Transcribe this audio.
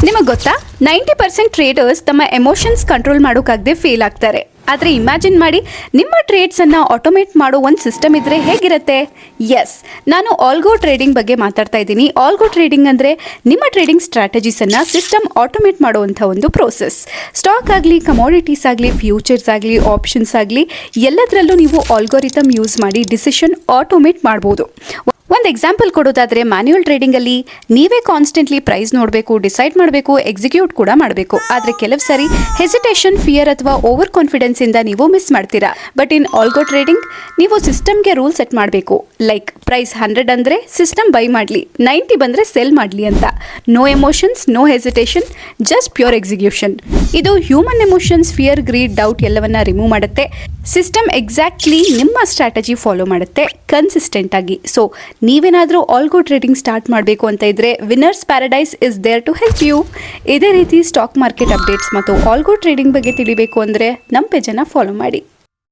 ನಿಮಗೆ ಗೊತ್ತಾ 90% ಟ್ರೇಡರ್ಸ್ ತಮ್ಮ ಎಮೋಷನ್ಸ್ ಕಂಟ್ರೋಲ್ ಮಾಡೋಕ್ಕಾಗದೆ ಫೇಲ್ ಆಗ್ತಾರೆ. ಆದರೆ ಇಮ್ಯಾಜಿನ್ ಮಾಡಿ, ನಿಮ್ಮ ಟ್ರೇಡ್ಸನ್ನು ಆಟೋಮೇಟ್ ಮಾಡೋ ಒಂದು ಸಿಸ್ಟಮ್ ಇದ್ದರೆ ಹೇಗಿರುತ್ತೆ? ಎಸ್, ನಾನು ಆಲ್ಗೋ ಟ್ರೇಡಿಂಗ್ ಬಗ್ಗೆ ಮಾತಾಡ್ತಾ ಇದ್ದೀನಿ. ಆಲ್ಗೋ ಟ್ರೇಡಿಂಗ್ ಅಂದರೆ ನಿಮ್ಮ ಟ್ರೇಡಿಂಗ್ ಸ್ಟ್ರಾಟಜೀಸನ್ನು ಸಿಸ್ಟಮ್ ಆಟೋಮೇಟ್ ಮಾಡುವಂಥ ಒಂದು ಪ್ರೋಸೆಸ್. ಸ್ಟಾಕ್ ಆಗಲಿ, ಕಮೋಡಿಟೀಸ್ ಆಗಲಿ, ಫ್ಯೂಚರ್ಸ್ ಆಗಲಿ, ಆಪ್ಷನ್ಸ್ ಆಗಲಿ, ಎಲ್ಲದರಲ್ಲೂ ನೀವು ಆಲ್ಗೋರಿಥಮ್ ಯೂಸ್ ಮಾಡಿ ಡಿಸಿಷನ್ ಆಟೋಮೇಟ್ ಮಾಡ್ಬೋದು. ಒಂದು ಎಕ್ಸಾಂಪಲ್ ಕೊಡೋದಾದರೆ, ಮ್ಯಾನ್ಯುಯಲ್ ಟ್ರೇಡಿಂಗಲ್ಲಿ ನೀವೇ ಕಾನ್ಸ್ಟೆಂಟ್ಲಿ ಪ್ರೈಸ್ ನೋಡಬೇಕು, ಡಿಸೈಡ್ ಮಾಡಬೇಕು, ಎಕ್ಸಿಕ್ಯೂಟ್ ಕೂಡ ಮಾಡಬೇಕು. ಆದರೆ ಕೆಲವು ಸಾರಿ ಹೆಸಿಟೇಷನ್, ಫಿಯರ್ ಅಥವಾ ಓವರ್ ಕಾನ್ಫಿಡೆನ್ಸಿಂದ ನೀವು ಮಿಸ್ ಮಾಡ್ತೀರಾ. ಬಟ್ ಇನ್ ಆಲ್ಗೋ ಟ್ರೇಡಿಂಗ್ ನೀವು ಸಿಸ್ಟಮ್ಗೆ ರೂಲ್ ಸೆಟ್ ಮಾಡಬೇಕು. ಲೈಕ್ ಪ್ರೈಸ್ 100 ಅಂದರೆ ಸಿಸ್ಟಮ್ ಬೈ ಮಾಡಲಿ, 90 ಬಂದರೆ ಸೆಲ್ ಮಾಡಲಿ ಅಂತ. No emotions, no hesitation, just pure execution. ಇದು human emotions, fear, greed, doubt ಎಲ್ಲವನ್ನ ರಿಮೂವ್ ಮಾಡುತ್ತೆ. ಸಿಸ್ಟಮ್ ಎಕ್ಸಾಕ್ಟ್ಲಿ ನಿಮ್ಮ ಸ್ಟ್ರಾಟಜಿ ಫಾಲೋ ಮಾಡುತ್ತೆ ಕನ್ಸಿಸ್ಟೆಂಟ್ ಆಗಿ. ಸೊ ನೀವೇನಾದರೂ ಆಲ್ಗೋ ಟ್ರೇಡಿಂಗ್ ಸ್ಟಾರ್ಟ್ ಮಾಡಬೇಕು ಅಂತ ಇದ್ದರೆ winners paradise is there to help you. ಇದೇ ರೀತಿ ಸ್ಟಾಕ್ ಮಾರ್ಕೆಟ್ ಅಪ್ಡೇಟ್ಸ್ ಮತ್ತು ಆಲ್ಗೋ ಟ್ರೇಡಿಂಗ್ ಬಗ್ಗೆ ತಿಳಿಬೇಕು ಅಂದರೆ ನಮ್ಮ ಪೇಜನ್ನು ಫಾಲೋ ಮಾಡಿ.